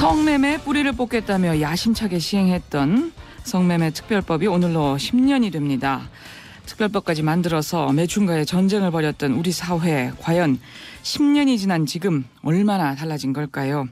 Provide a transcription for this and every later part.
성매매 뿌리를 뽑겠다며 야심차게 시행했던 성매매 특별법이 오늘로 10년이 됩니다. 특별법까지 만들어서 매춘과의 전쟁을 벌였던 우리 사회, 과연 10년이 지난 지금 얼마나 달라진 걸까요?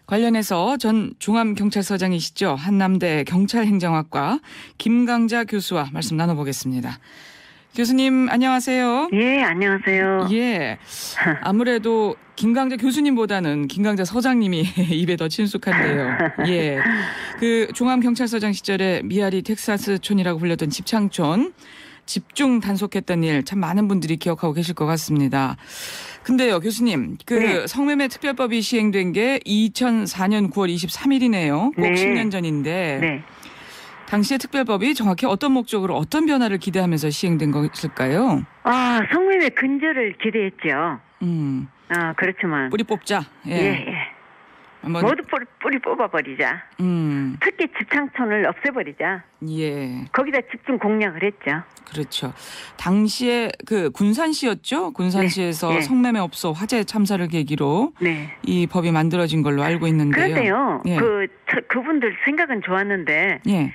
관련해서 전 종암경찰서장이시죠. 한남대 경찰행정학과 김강자 교수와 말씀 나눠보겠습니다. 교수님 안녕하세요. 예, 안녕하세요. 예, 아무래도 김강자 교수님보다는 김강자 서장님이 입에 더 친숙한데요. 예, 그 종암경찰서장 시절에 미아리 텍사스촌이라고 불렸던 집창촌 집중 단속했던 일 참 많은 분들이 기억하고 계실 것 같습니다. 근데요, 교수님, 네. 성매매 특별법이 시행된 게 2004년 9월 23일이네요. 꼭 네. 10년 전인데. 네. 당시의 특별법이 정확히 어떤 목적으로 어떤 변화를 기대하면서 시행된 것일까요? 성매매 근절을 기대했죠. 그렇지만. 뿌리 뽑자. 예. 모두 뿌리 뽑아버리자. 음. 특히 집창촌을 없애버리자. 예. 거기다 집중 공략을 했죠. 그렇죠. 당시에 그 군산시였죠? 군산시에서 네. 성매매 업소 화재 참사를 계기로 네. 이 법이 만들어진 걸로 알고 있는데요. 그런데요. 예. 그분들 생각은 좋았는데. 예.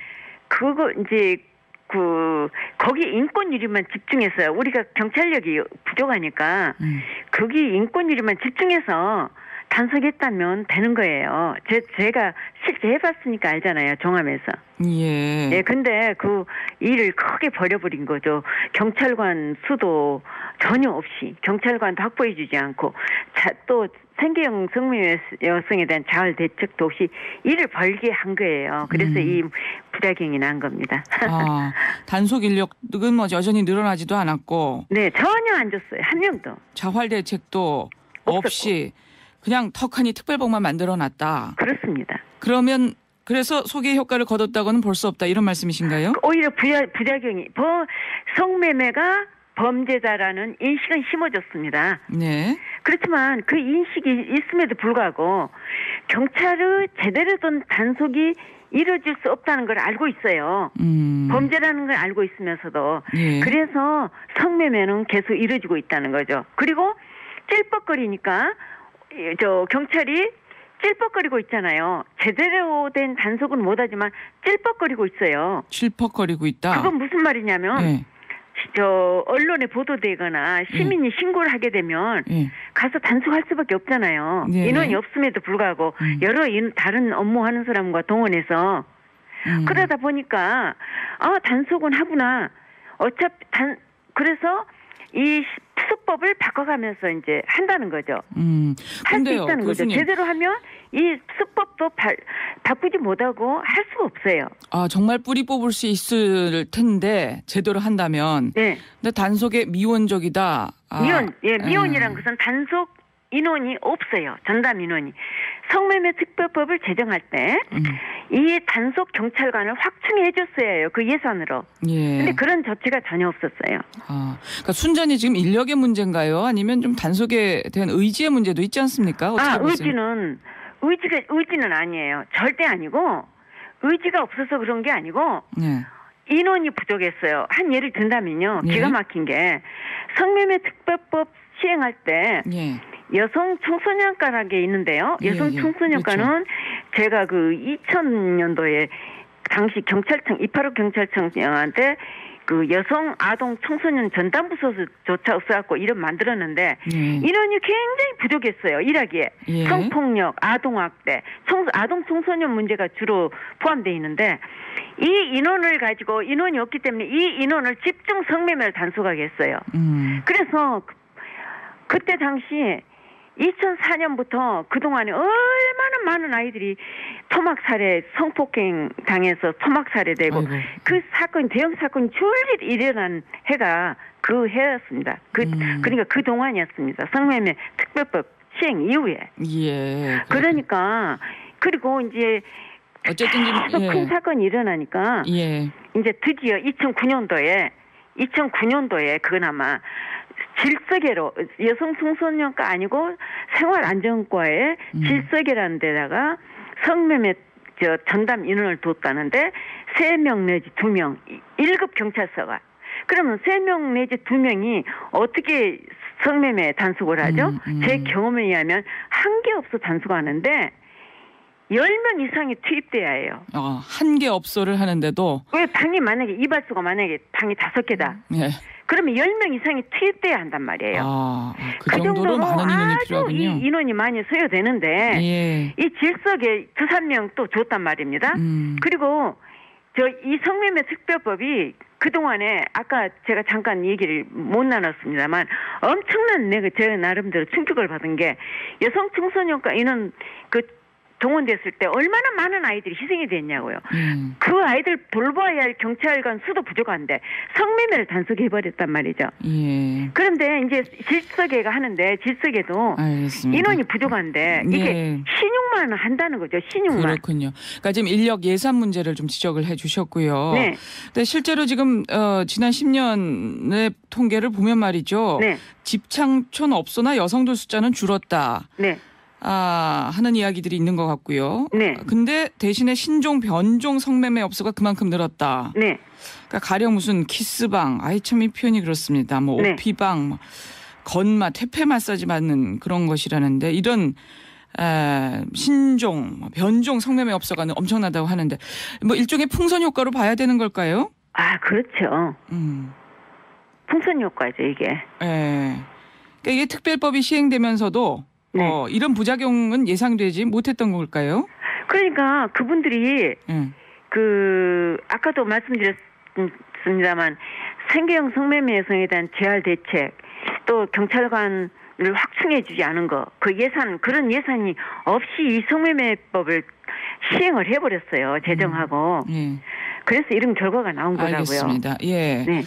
거기 인권유리만 집중해서 우리가 경찰력이 부족하니까 거기 인권유리만 집중해서 단속했다면 되는 거예요. 제가 실제 해봤으니까 알잖아요. 종암에서. 예. 예, 근데 그 일을 크게 벌여버린 거죠. 경찰관 수도 전혀 없이 경찰관도 확보해주지 않고 또 생계형 성매매 여성에 대한 자활 대책도 없이 일을 벌게 한 거예요. 그래서 이 부작용이 난 겁니다. 단속 인력은 여전히 늘어나지도 않았고. 네, 전혀 안 줬어요. 한 명도. 자활 대책도 없이 그냥 턱하니 특별법만 만들어놨다. 그렇습니다. 그러면 그래서 소개 효과를 거뒀다고는 볼 수 없다 이런 말씀이신가요? 오히려 부작용이 성매매가 범죄자라는 인식은 심어졌습니다. 네. 그렇지만 그 인식이 있음에도 불구하고 경찰의 제대로 된 단속이 이루어질 수 없다는 걸 알고 있어요. 범죄라는 걸 알고 있으면서도. 예. 그래서 성매매는 계속 이루어지고 있다는 거죠. 그리고 찔뻑거리니까 경찰이 찔뻑거리고 있잖아요. 제대로 된 단속은 못하지만 찔뻑거리고 있어요. 찔퍽거리고 있다. 그건 무슨 말이냐면 예. 언론에 보도되거나 시민이 신고를 하게 되면 가서 단속할 수밖에 없잖아요. 네. 인원이 없음에도 불구하고 여러 다른 업무하는 사람과 동원해서 그러다 보니까 단속은 하구나. 어차피 그래서 이 수법을 바꿔가면서 이제 한다는 거죠. 할 수 있다는 교수님. 거죠. 제대로 하면 이 수법도 바꾸지 못하고 할 수가 없어요. 정말 뿌리 뽑을 수 있을 텐데 제대로 한다면. 네. 근데 단속에 미온적이다. 미온이란 것은 단속 인원이 없어요. 전담 인원이. 성매매 특별법을 제정할 때 이 단속 경찰관을 확충해 줬어야 해요. 그 예산으로. 예. 근데 그런 조치가 전혀 없었어요. 그러니까 순전히 지금 인력의 문제인가요? 아니면 좀 단속에 대한 의지의 문제도 있지 않습니까? 의지는 아니에요. 절대 아니고 의지가 없어서 그런 게 아니고 인원이 부족했어요. 한 예를 든다면요. 기가 막힌 게 성매매 특별법 시행할 때 여성 청소년과라는 게 있는데요. 여성 청소년과는 그렇죠. 제가 2000년도에 당시 경찰청 285 경찰청한테 여성 아동 청소년 전담부서조차 없어갖고 이름 만들었는데 인원이 굉장히 부족했어요. 일하기에. 성폭력, 아동학대, 아동 청소년 문제가 주로 포함되어 있는데 이 인원을 가지고 인원이 없기 때문에 이 인원을 집중 성매매를 단속하게 했어요. 그래서 그때 당시 2004년부터 그동안에 얼마나 많은 아이들이 토막살해, 성폭행 당해서 토막살해되고 그 사건, 대형 사건이 줄줄이 일어난 해가 그 해였습니다. 그러니까 그 동안이었습니다. 성매매 특별법 시행 이후에. 예. 그러니까 그리고 이제 어쨌든 계속 큰 사건이 일어나니까 이제 드디어 2009년도에 그나마 질서계로 여성 청소년과 아니고 생활안전과에 질서계라는 데다가 성매매 전담 인원을 뒀다는데 3명 내지 2명 1급 경찰서가 그러면 3명 내지 2명이 어떻게 성매매 단속을 하죠? 제 경험에 의하면 한 게 없어 단속하는데 10명 이상이 투입돼야 해요. 한 개 업소를 하는데도 왜 방이 만약에 이발소가 만약에 방이 5개다. 예. 그러면 10명 이상이 투입돼야 한단 말이에요. 그 정도로 많은 인원이 아주 필요하군요. 이 인원이 많이 소요되는데 예. 이 질석에 2-3명 또 줬단 말입니다. 그리고 이 성매매 특별법이 그동안에 아까 제가 잠깐 얘기를 못 나눴습니다만 엄청난 제 나름대로 충격을 받은 게 여성 청소년과 인원 동원됐을 때 얼마나 많은 아이들이 희생이 됐냐고요. 그 아이들 돌봐야 할 경찰관 수도 부족한데 성매매를 단속해버렸단 말이죠. 예. 그런데 이제 질서계가 하는데 질서계도 알겠습니다. 인원이 부족한데 이게 신용만 한다는 거죠. 신용만. 그렇군요. 그러니까 지금 인력 예산 문제를 좀 지적을 해주셨고요. 네. 근데 실제로 지금 지난 10년의 통계를 보면 말이죠. 네. 집창촌 업소나 여성들 숫자는 줄었다. 네. 하는 이야기들이 있는 것 같고요. 네. 근데 대신에 신종, 변종 성매매 업소가 그만큼 늘었다. 네. 그러니까 가령 무슨 키스방, 참 이 표현이 그렇습니다. 뭐 네. 오피방, 건마, 퇴폐 마사지 받는 그런 것이라는데 이런 신종, 변종 성매매 업소가 엄청나다고 하는데 뭐 일종의 풍선 효과로 봐야 되는 걸까요? 그렇죠. 풍선 효과죠 이게. 예. 그러니까 이게 특별법이 시행되면서도 네. 이런 부작용은 예상되지 못했던 걸까요? 그러니까 그분들이 아까도 말씀드렸습니다만 생계형 성매매 여성에 대한 재활 대책 또 경찰관을 확충해주지 않은 거 그런 예산이 없이 이 성매매법을 시행을 해버렸어요. 제정하고. 그래서 이런 결과가 나온 거라고요. 알겠습니다. 예. 네.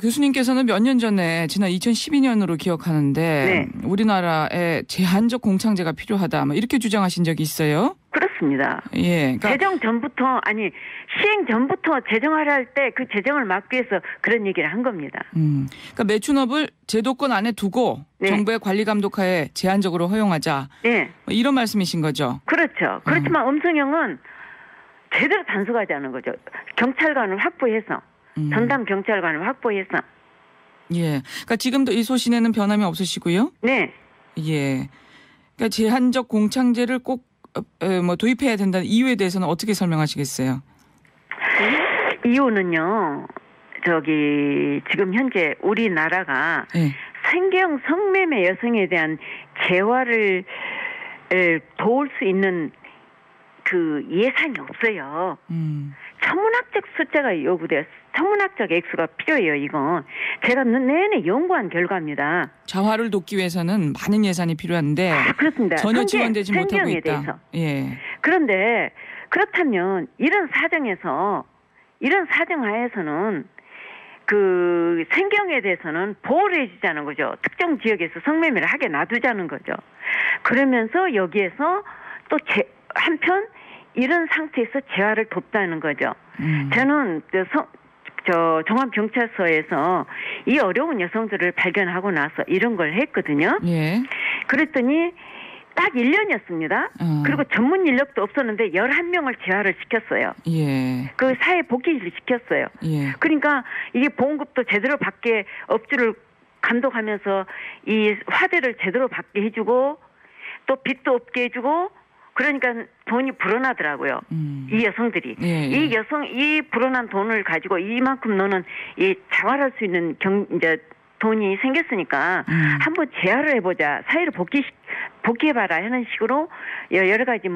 교수님께서는 몇 년 전에 지난 2012년으로 기억하는데 우리나라에 제한적 공창제가 필요하다 이렇게 주장하신 적이 있어요? 그렇습니다. 예. 그러니까 시행 전부터 제정하려 할 때 그 제정을 막기 위해서 그런 얘기를 한 겁니다. 그러니까 매춘업을 제도권 안에 두고 정부의 관리 감독하에 제한적으로 허용하자. 네. 이런 말씀이신 거죠? 그렇죠. 그렇지만 엄성형은 제대로 단속하지 않은 거죠. 경찰관을 확보해서. 전담 경찰관을 확보해서. 예. 그러니까 지금도 이 소신에는 변함이 없으시고요. 네. 예. 그러니까 제한적 공창제를 꼭 도입해야 된다는 이유에 대해서는 어떻게 설명하시겠어요? 이유는요. 지금 현재 우리나라가 생계형 성매매 여성에 대한 재활을 도울 수 있는 그 예산이 없어요. 천문학적 숫자가 요구돼요. 천문학적 액수가 필요해요. 이건 제가 내내 연구한 결과입니다. 자활을 돕기 위해서는 많은 예산이 필요한데 그렇습니다. 전혀 지원되지 못하고 있다. 대해서. 예. 그런데 그렇다면 이런 사정하에서는 그 생경에 대해서는 보호를 해주자는 거죠. 특정 지역에서 성매매를 하게 놔두자는 거죠. 그러면서 여기에서 또 한편 이런 상태에서 재활을 돕다는 거죠. 저는 종합경찰서에서 이 어려운 여성들을 발견하고 나서 이런 걸 했거든요. 예. 그랬더니 딱 1년이었습니다. 그리고 전문 인력도 없었는데 11명을 재활을 시켰어요. 예. 그 사회 복귀를 시켰어요. 예. 그러니까 이게 보험급도 제대로 받게 업주를 감독하면서 이 화대를 제대로 받게 해주고 또 빚도 없게 해주고 그러니까 돈이 불어나더라고요. 이 여성들이. 예. 이 불어난 돈을 가지고 이만큼 너는 자활할 수 있는 돈이 생겼으니까 한번 재활을 해보자. 사회로 복귀해봐라 하는 식으로 여러 가지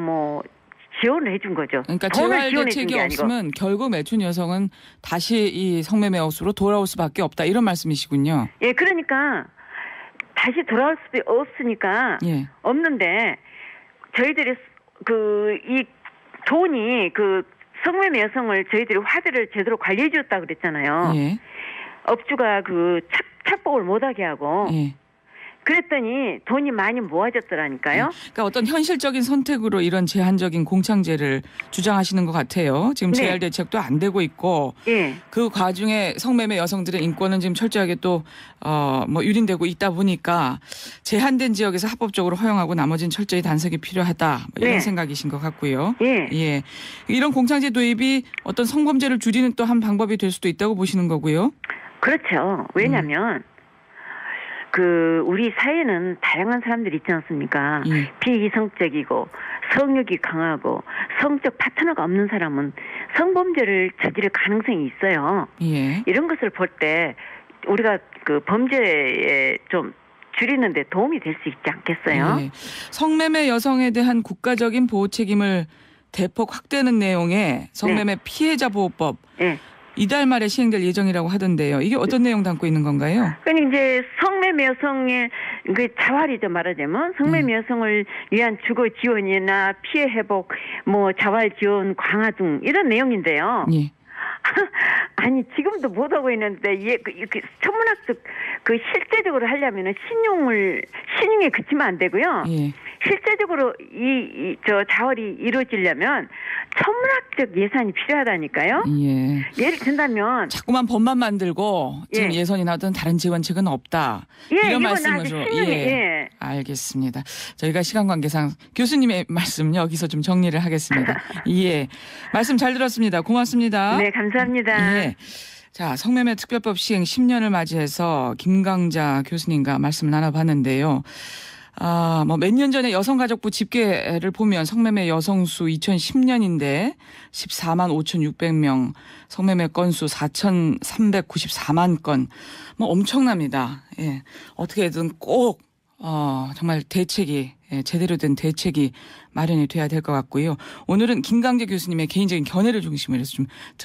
지원을 해준 거죠. 그러니까 재활 대책이 없으면 결국 매춘 여성은 다시 이 성매매 업소로 돌아올 수밖에 없다. 이런 말씀이시군요. 예, 그러니까 다시 돌아올 수도 없으니까 없는데 저희들이 이 돈이 성매매 여성을 저희들이 화대를 제대로 관리해 줬다 그랬잖아요. 예. 업주가 착복을 못하게 하고. 예. 그랬더니 돈이 많이 모아졌더라니까요. 그러니까 어떤 현실적인 선택으로 이런 제한적인 공창제를 주장하시는 것 같아요. 지금 재활 대책도 안 되고 있고 그 과중에 성매매 여성들의 인권은 지금 철저하게 또 유린되고 있다 보니까 제한된 지역에서 합법적으로 허용하고 나머지는 철저히 단속이 필요하다. 이런 생각이신 것 같고요. 예. 이런 공창제 도입이 어떤 성범죄를 줄이는 또 한 방법이 될 수도 있다고 보시는 거고요. 그렇죠. 왜냐하면 우리 사회는 다양한 사람들이 있지 않습니까? 비이성적이고 성욕이 강하고 성적 파트너가 없는 사람은 성범죄를 저지를 가능성이 있어요. 예. 이런 것을 볼 때 우리가 그 범죄에 좀 줄이는 데 도움이 될 수 있지 않겠어요? 예. 성매매 여성에 대한 국가적인 보호 책임을 대폭 확대하는 내용의 성매매 네. 피해자 보호법. 네. 이달 말에 시행될 예정이라고 하던데요. 이게 어떤 내용 담고 있는 건가요? 그러니까 이제 성매매 여성의 그 자활이죠, 말하자면 성매매 여성을 위한 주거 지원이나 피해 회복, 뭐 자활 지원 강화 등 이런 내용인데요. 예. 아니 지금도 못 하고 있는데 그 천문학적 그 실제적으로 하려면은 신용에 그치면 안 되고요. 예. 실제적으로 저 자활이 이루어지려면 천문학적 예산이 필요하다니까요. 예. 예를 든다면 자꾸만 법만 만들고 지금 예선이나 어떤 다른 지원책은 없다. 이런 말씀으로. 예. 알겠습니다. 저희가 시간 관계상 교수님의 말씀 여기서 좀 정리를 하겠습니다. 예. 말씀 잘 들었습니다. 고맙습니다. 네, 감사합니다. 예. 자, 성매매 특별법 시행 10년을 맞이해서 김강자 교수님과 말씀을 나눠봤는데요. 뭐 몇 년 전에 여성가족부 집계를 보면 성매매 여성 수 2010년인데 14만 5,600명, 성매매 건수 4,394만 건, 뭐 엄청납니다. 예. 어떻게든 꼭 정말 대책이 제대로 된 대책이 마련이 돼야 될 것 같고요. 오늘은 김강재 교수님의 개인적인 견해를 중심으로 해서 좀